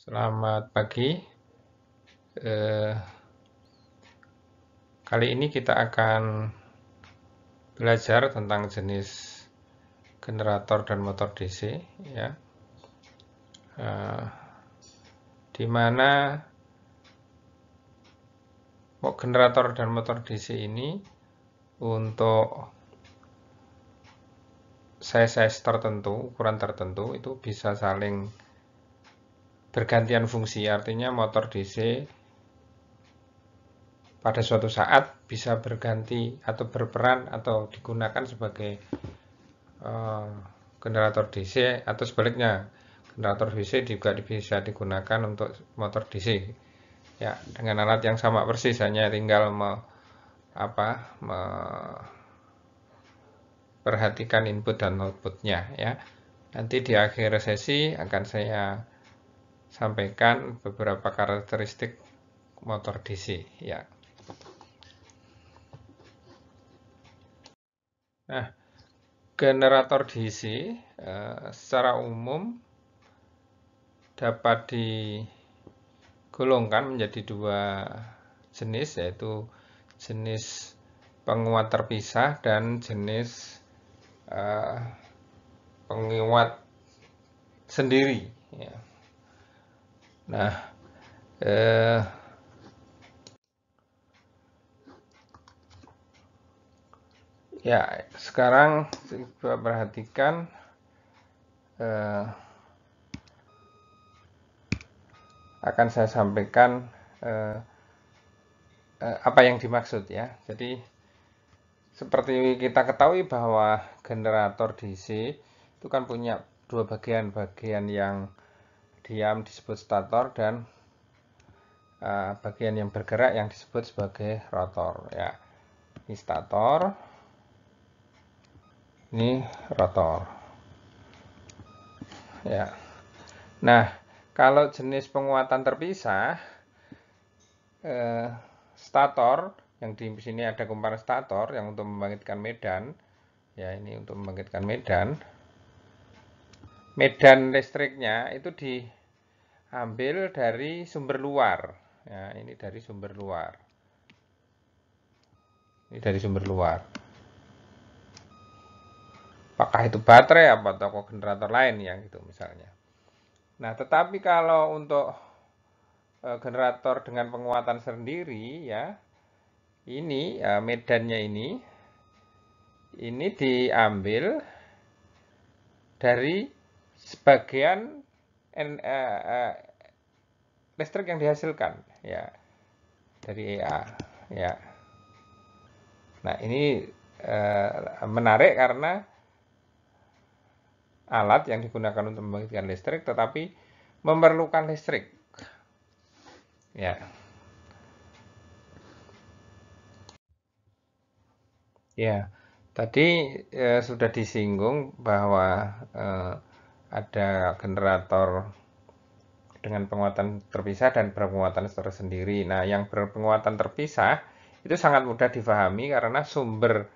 Selamat pagi. Eh, Kali ini kita akan belajar tentang jenis generator dan motor DC, ya. Eh, di mana generator dan motor DC ini untuk size tertentu, ukuran tertentu itu bisa saling bergantian fungsi. Artinya motor DC pada suatu saat bisa berganti atau berperan atau digunakan sebagai generator DC atau sebaliknya generator DC juga bisa digunakan untuk motor DC, ya, dengan alat yang sama persis, hanya tinggal perhatikan input dan outputnya, ya. Nanti di akhir sesi akan saya sampaikan beberapa karakteristik motor DC, ya. Nah, generator DC secara umum dapat digolongkan menjadi dua jenis, yaitu jenis penguat terpisah dan jenis penguat sendiri, ya. Nah, ya, sekarang coba perhatikan akan saya sampaikan apa yang dimaksud, ya. Jadi seperti kita ketahui bahwa generator DC itu kan punya dua bagian yang diam disebut stator dan bagian yang bergerak yang disebut sebagai rotor, ya. Ini stator, ini rotor, ya. Nah, kalau jenis penguatan terpisah, stator yang di sini ada kumparan stator yang untuk membangkitkan medan, ya, ini untuk membangkitkan medan listriknya itu diambil dari sumber luar, ya. Ini dari sumber luar, ini dari sumber luar, apakah itu baterai atau generator lain, yang gitu misalnya. Nah, tetapi kalau untuk generator dengan penguatan sendiri, ya, ini medannya ini diambil dari sebagian listrik yang dihasilkan, ya, dari EA, ya. Nah, ini menarik karena alat yang digunakan untuk membangkitkan listrik tetapi memerlukan listrik, ya. Ya, tadi sudah disinggung bahwa ada generator dengan penguatan terpisah dan berpenguatan tersendiri. Nah, yang berpenguatan terpisah itu sangat mudah difahami karena sumber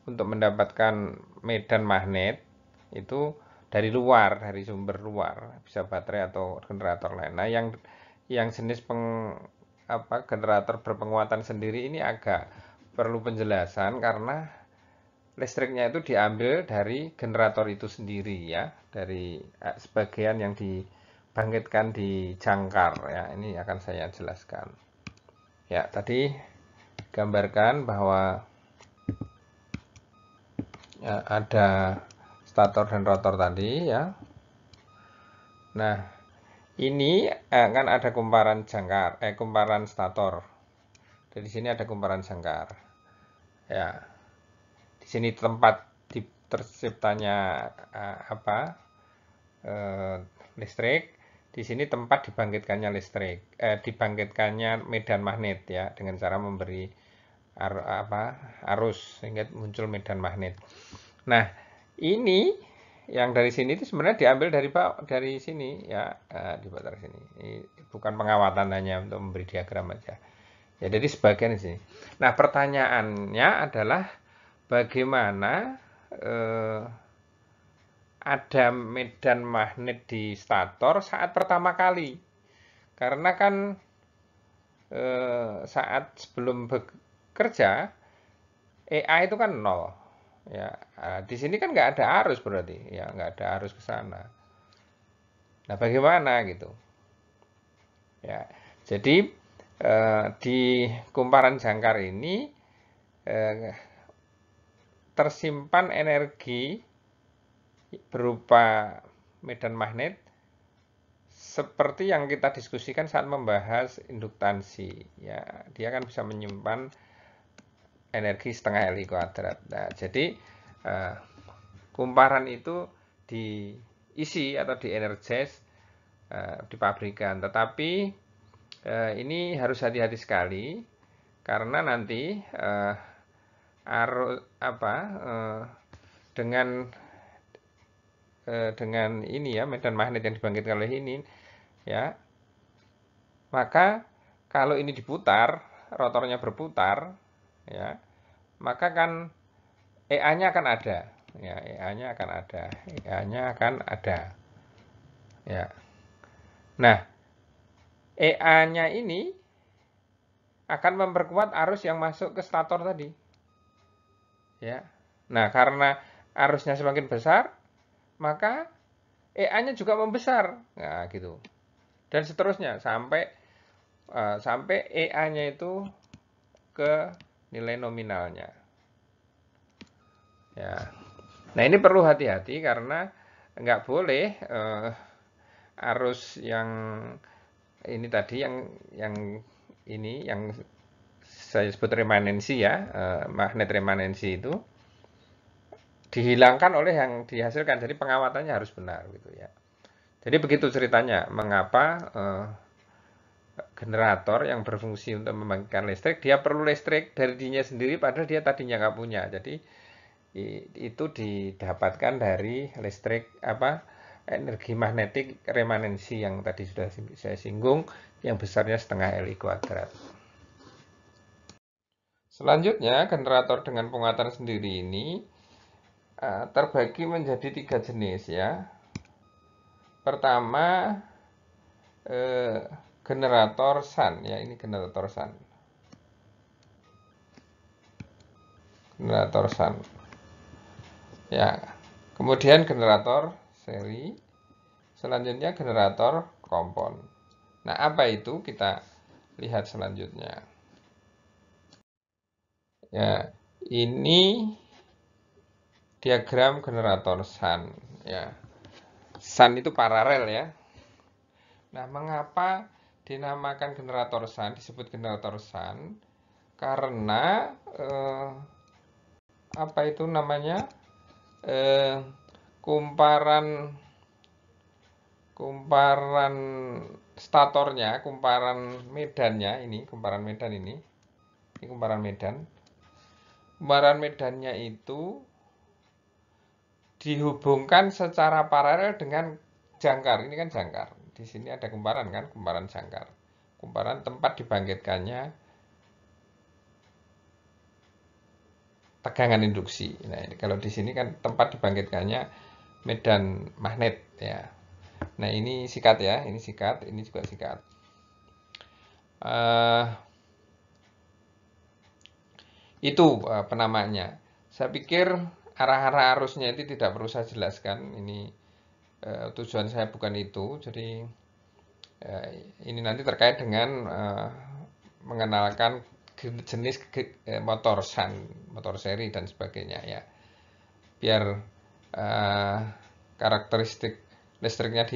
untuk mendapatkan medan magnet itu dari luar, dari sumber luar, bisa baterai atau generator lain. Nah, yang jenis generator berpenguatan sendiri ini agak perlu penjelasan karena listriknya itu diambil dari generator itu sendiri, ya, dari sebagian yang dibangkitkan di jangkar, ya. Ini akan saya jelaskan, ya. Tadi gambarkan bahwa ya, ada stator dan rotor tadi, ya. Nah, ini kan ada kumparan jangkar, kumparan stator. Dari sini ada kumparan jangkar, ya. Di sini tempat terciptanya listrik. Di sini tempat dibangkitkannya listrik, dibangkitkannya medan magnet, ya, dengan cara memberi arus sehingga muncul medan magnet. Nah, ini yang dari sini itu sebenarnya diambil dari sini, ya, di baterai sini. Ini bukan pengawatan, hanya untuk memberi diagram aja. Ya, jadi sebagian di sini. Nah, pertanyaannya adalah bagaimana ada medan magnet di stator saat pertama kali. Karena kan saat sebelum bekerja EA itu kan nol. Ya, di sini kan nggak ada arus berarti, ya nggak ada arus ke sana. Nah, bagaimana gitu? Ya, jadi di kumparan jangkar ini eh, tersimpan energi berupa medan magnet seperti yang kita diskusikan saat membahas induktansi. Ya, dia kan bisa menyimpan energi setengah Li kuadrat. Nah, jadi kumparan itu diisi atau dienergize di pabrikan. Tetapi ini harus hati-hati sekali karena nanti arus apa dengan ini ya medan magnet yang dibangkitkan oleh ini ya, maka kalau ini diputar, rotornya berputar ya, maka kan EA-nya akan ada ya, EA-nya akan ada, EA-nya akan ada ya. Nah, EA-nya ini akan memperkuat arus yang masuk ke stator tadi ya. Nah, karena arusnya semakin besar, maka EA-nya juga membesar. Nah, gitu. Dan seterusnya sampai EA-nya itu ke nilai nominalnya. Ya. Nah, ini perlu hati-hati karena nggak boleh arus yang ini tadi yang saya sebut remanensi ya, magnet remanensi itu dihilangkan oleh yang dihasilkan. Jadi pengawatannya harus benar gitu ya. Jadi begitu ceritanya mengapa generator yang berfungsi untuk membangkitkan listrik, dia perlu listrik dari dirinya sendiri padahal dia tadinya nggak punya. Jadi itu didapatkan dari listrik energi magnetik remanensi yang tadi sudah saya singgung, yang besarnya setengah Li kuadrat. Selanjutnya, generator dengan penguatan sendiri ini terbagi menjadi 3 jenis ya. Pertama, generator sun ya, ini generator sun. Generator sun. Ya. Kemudian generator seri. Selanjutnya generator kompon. Nah, apa itu? Kita lihat selanjutnya. Ya, ini diagram generator sun ya. Sun itu paralel ya. Nah, mengapa dinamakan generator sun, disebut generator sun? Karena apa itu namanya? Kumparan statornya, kumparan medannya ini, kumparan medan ini kumparan medan. Kumparan medannya itu dihubungkan secara paralel dengan jangkar. Ini kan jangkar. Di sini ada kumparan kan, kumparan jangkar. Kumparan tempat dibangkitkannya tegangan induksi. Nah, ini kalau di sini kan tempat dibangkitkannya medan magnet ya. Nah, ini sikat ya, ini sikat, ini juga sikat. Itu penamaannya. Saya pikir arah-arah arusnya itu tidak perlu saya jelaskan. Ini tujuan saya bukan itu. Jadi ini nanti terkait dengan mengenalkan jenis motor sun, motor seri dan sebagainya ya. Biar karakteristik listriknya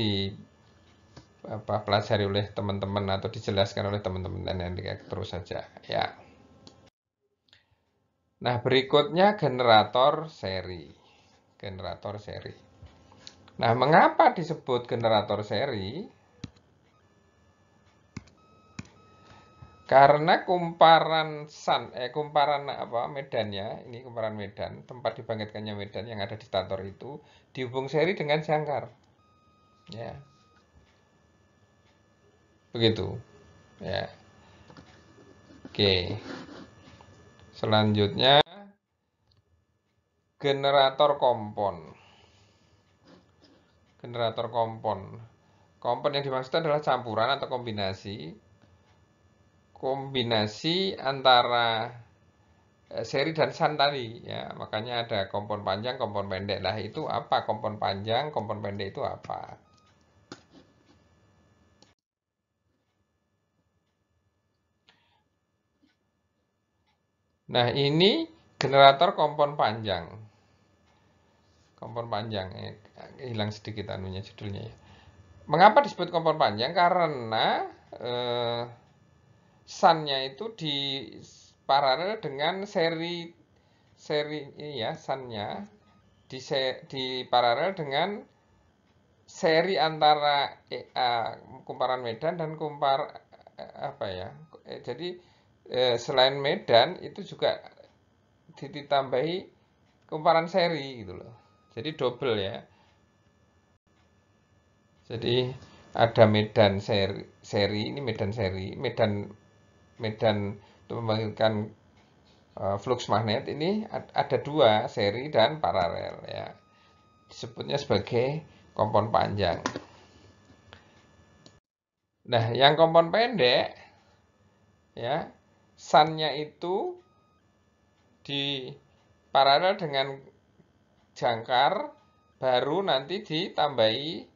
pelajari oleh teman-teman atau dijelaskan oleh teman-teman dan nanti terus saja ya. Nah, berikutnya generator seri. Generator seri. Nah, mengapa disebut generator seri? Karena kumparan medannya, ini kumparan medan, tempat dibangkitkannya medan yang ada di stator itu dihubung seri dengan jangkar. Ya. Begitu. Ya. Oke. Selanjutnya generator kompon. generator kompon. Kompon yang dimaksud adalah campuran atau kombinasi antara seri dan shunt tadi ya. Makanya ada kompon panjang, kompon pendek. Lah itu apa kompon panjang, kompon pendek itu apa? Nah, ini generator kompon panjang. Kompon panjang, hilang sedikit anunya judulnya ya. Mengapa disebut kompon panjang? Karena sun-nya itu di paralel dengan seri ini ya, sun-nya di paralel dengan seri antara kumparan medan dan apa ya? Jadi selain medan itu juga ditambahi kumparan seri gitu loh. Jadi double ya. Jadi ada medan seri ini medan seri, medan untuk membangkitkan flux magnet ini ada dua seri dan paralel ya. Disebutnya sebagai kompon panjang. Nah, yang kompon pendek ya, sun-nya itu di paralel dengan jangkar baru nanti ditambahi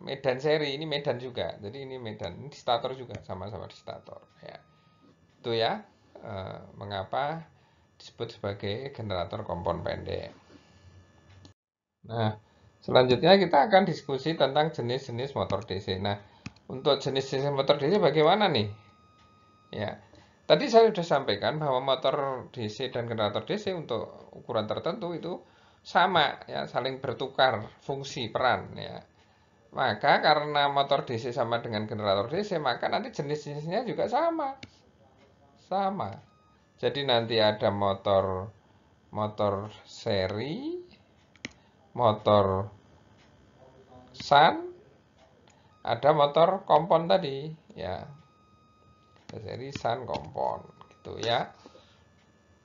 medan seri. Ini medan juga. Jadi ini medan, ini di stator juga, sama-sama di stator ya. Itu ya mengapa disebut sebagai generator kompon pendek. Nah, selanjutnya kita akan diskusi tentang jenis-jenis motor DC. Nah, untuk jenis-jenis motor DC bagaimana nih? Ya, tadi saya sudah sampaikan bahwa motor DC dan generator DC untuk ukuran tertentu itu sama ya, saling bertukar fungsi peran ya. Maka karena motor DC sama dengan generator DC, maka nanti jenis-jenisnya juga sama. Sama. Jadi nanti ada motor seri, motor shunt, ada motor kompon tadi ya. Seri shunt kompon gitu ya.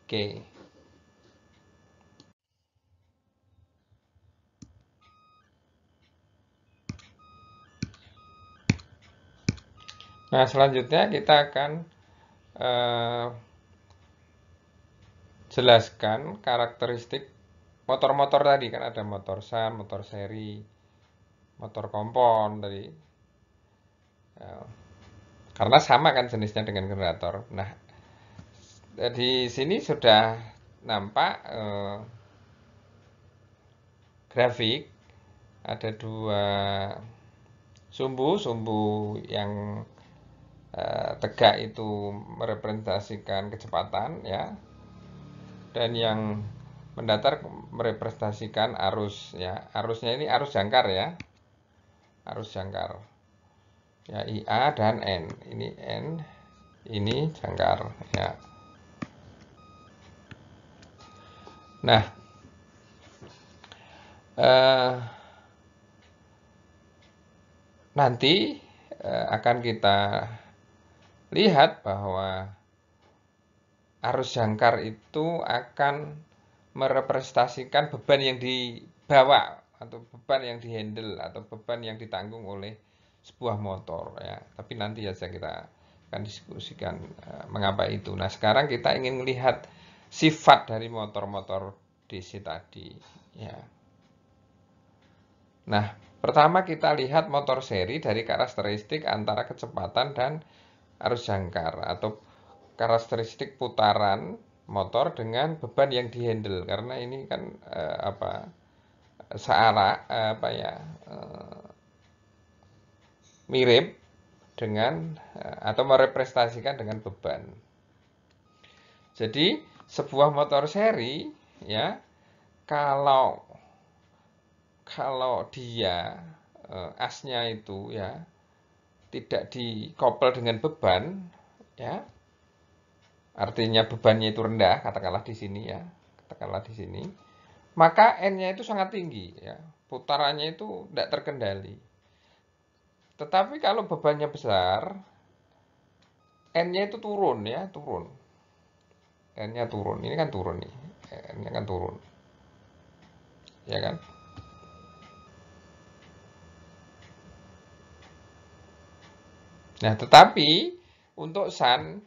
Oke. Nah, selanjutnya kita akan jelaskan karakteristik motor-motor tadi. Kan ada motor shunt, motor seri, motor kompon tadi. Karena sama kan jenisnya dengan generator. Nah, di sini sudah nampak grafik. Ada dua sumbu yang tegak itu merepresentasikan kecepatan ya, dan yang mendatar merepresentasikan arus ya. Arusnya ini arus jangkar ya, arus jangkar ya, IA dan N. Ini N, ini jangkar ya. Nah, nanti akan kita lihat bahwa arus jangkar itu akan merepresentasikan beban yang dibawa atau beban yang dihandle atau beban yang ditanggung oleh sebuah motor ya. Tapi nanti saja kita akan diskusikan mengapa itu. Nah, sekarang kita ingin melihat sifat dari motor-motor DC tadi ya. Nah, pertama kita lihat motor seri dari karakteristik antara kecepatan dan arus jangkar atau karakteristik putaran motor dengan beban yang dihandle, karena ini kan mirip dengan atau merepresentasikan dengan beban. Jadi sebuah motor seri ya, kalau dia asnya itu ya tidak dikoppel dengan beban ya, artinya bebannya itu rendah, katakanlah di sini ya, maka N-nya itu sangat tinggi ya, putarannya itu tidak terkendali. Tetapi kalau bebannya besar, N-nya itu turun ya, N-nya turun, ini kan turun nih, N-nya kan turun, ya kan? Nah, tetapi untuk sun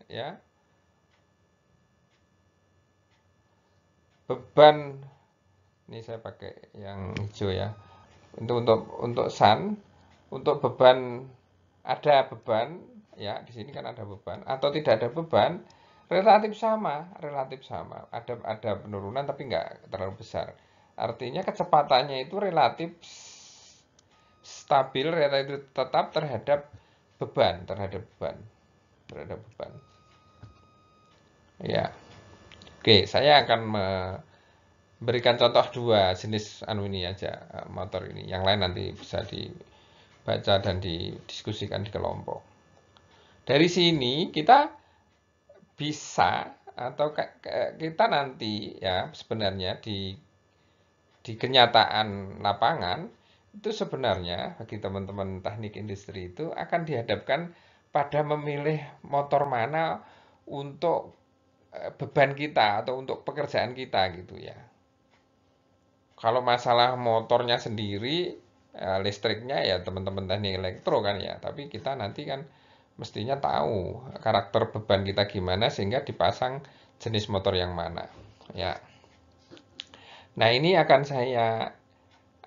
ya, beban ini saya pakai yang hijau ya. Untuk sun, untuk beban ada beban ya, di sini kan ada beban atau tidak ada beban relatif sama, relatif sama. Ada penurunan tapi nggak terlalu besar. Artinya kecepatannya itu relatif stabil, relatif tetap terhadap beban, terhadap beban. Ya, oke, saya akan memberikan contoh dua jenis anu ini aja, motor ini. Yang lain nanti bisa dibaca dan didiskusikan di kelompok. Dari sini kita bisa atau kita nanti ya sebenarnya di kenyataan lapangan itu sebenarnya bagi teman-teman teknik industri itu akan dihadapkan pada memilih motor mana untuk beban kita atau untuk pekerjaan kita gitu ya. Kalau masalah motornya sendiri, listriknya ya teman-teman teknik elektro kan ya. Tapi kita nanti kan mestinya tahu karakter beban kita gimana sehingga dipasang jenis motor yang mana. Ya. Nah ini akan saya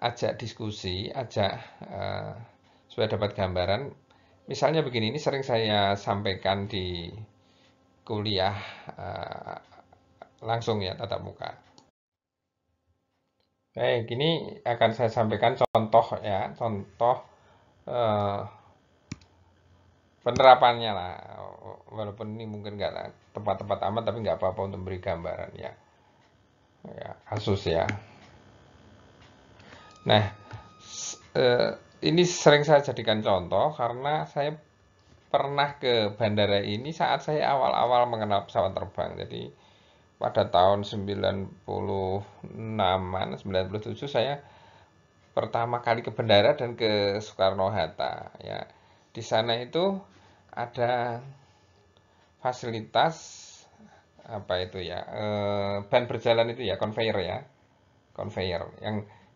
ajak diskusi, supaya dapat gambaran. Misalnya begini, ini sering saya sampaikan di kuliah langsung ya tatap muka. Baik, ini akan saya sampaikan contoh ya, contoh eh, penerapannya lah. Walaupun ini mungkin nggak tepat-tepat amat, tapi nggak apa-apa untuk memberi gambaran ya. Ya, kasus ya. Nah, ini sering saya jadikan contoh karena saya pernah ke bandara ini saat saya awal-awal mengenal pesawat terbang. Jadi pada tahun 96-an, 97 saya pertama kali ke bandara dan ke Soekarno-Hatta ya. Di sana itu ada fasilitas apa itu ya? Ban berjalan itu ya, conveyor ya. Conveyor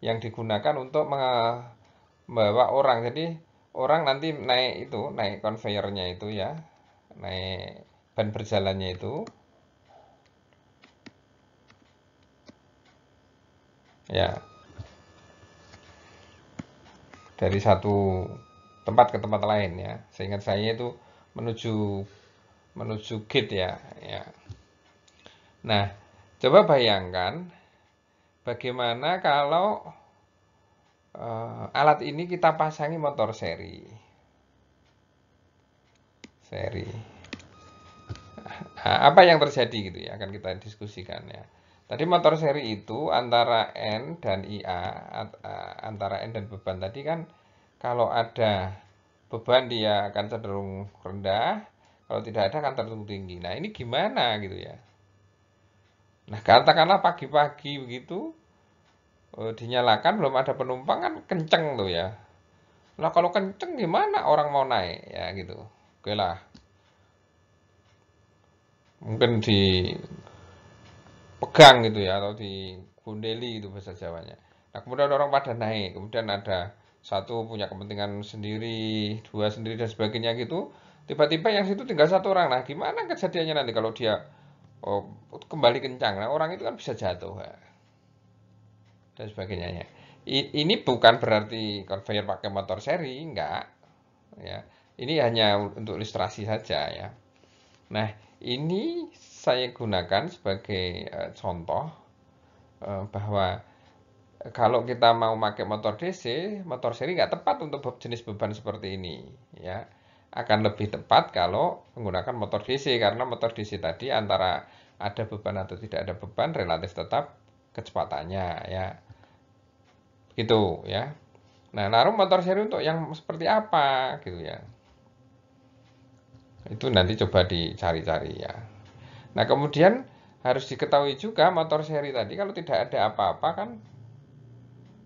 yang digunakan untuk membawa orang. Jadi orang nanti naik itu, naik conveyornya itu ya. Naik ban berjalannya itu ya dari satu tempat ke tempat lain ya. Seingat saya itu menuju menuju gate ya, ya. Nah, coba bayangkan bagaimana kalau alat ini kita pasangi motor seri. Seri. Nah, apa yang terjadi gitu ya, akan kita diskusikan ya. Tadi motor seri itu antara N dan IA, antara N dan beban tadi kan kalau ada beban dia akan cenderung rendah, kalau tidak ada akan cenderung tinggi. Nah, ini gimana gitu ya. Nah, katakanlah pagi-pagi begitu, dinyalakan belum ada penumpang kan kenceng tuh ya. Nah, kalau kenceng gimana orang mau naik ya gitu. Oke lah, mungkin dipegang gitu ya atau digundeli itu bahasa Jawanya. Nah, kemudian orang pada naik, kemudian ada satu punya kepentingan sendiri, dua sendiri dan sebagainya gitu. Tiba-tiba yang situ tinggal satu orang. Nah, gimana kejadiannya nanti kalau dia oh, kembali kencang? Nah, orang itu kan bisa jatuh ya, dan sebagainya. Ini bukan berarti conveyor pakai motor seri, enggak ya. Ini hanya untuk ilustrasi saja ya. Nah, ini saya gunakan sebagai contoh bahwa kalau kita mau pakai motor DC, motor seri nggak tepat untuk jenis beban seperti ini ya. Akan lebih tepat kalau menggunakan motor DC karena motor DC tadi antara ada beban atau tidak ada beban relatif tetap kecepatannya ya. Gitu ya. Nah, lalu motor seri untuk yang seperti apa gitu ya. Itu nanti coba dicari-cari ya. Nah, kemudian harus diketahui juga motor seri tadi kalau tidak ada apa-apa kan,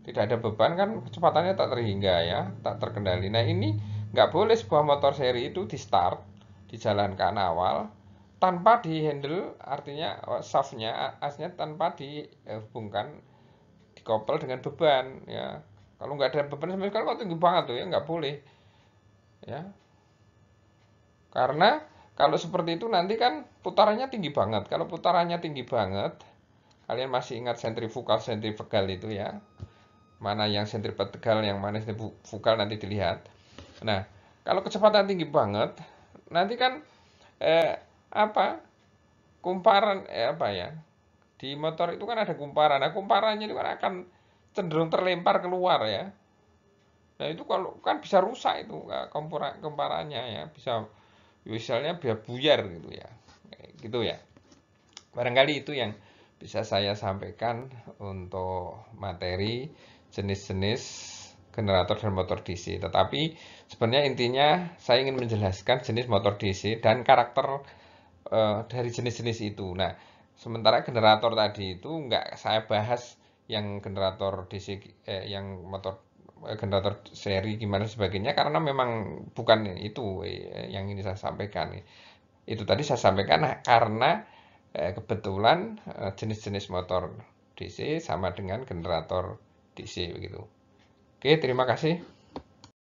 tidak ada beban kan kecepatannya tak terhingga ya, tak terkendali. Nah, ini nggak boleh sebuah motor seri itu di start, dijalankan awal, tanpa di handle, artinya shaftnya, asnya tanpa dihubungkan, dikoppel dengan beban ya. Kalau nggak ada beban sama sekali kok tinggi banget tuh ya, nggak boleh ya. Karena kalau seperti itu nanti kan putarannya tinggi banget. Kalau putarannya tinggi banget, kalian masih ingat sentrifugal itu ya. Mana yang sentripetal, yang mana sentrifugal nanti dilihat. Nah, kalau kecepatan tinggi banget, nanti kan eh, apa kumparan apa ya, di motor itu kan ada kumparan. Nah, kumparannya itu kan akan cenderung terlempar keluar ya. Nah, itu kalau kan bisa rusak itu kumparannya ya, bisa misalnya biar buyar gitu ya. Gitu ya. Barangkali itu yang bisa saya sampaikan untuk materi jenis-jenis generator dan motor DC. Tetapi sebenarnya intinya saya ingin menjelaskan jenis motor DC dan karakter dari jenis-jenis itu. Nah, sementara generator tadi itu nggak saya bahas yang generator DC, yang motor generator seri gimana sebagainya karena memang bukan itu yang ini saya sampaikan. Itu tadi saya sampaikan karena kebetulan jenis-jenis motor DC sama dengan generator DC begitu. Oke, terima kasih.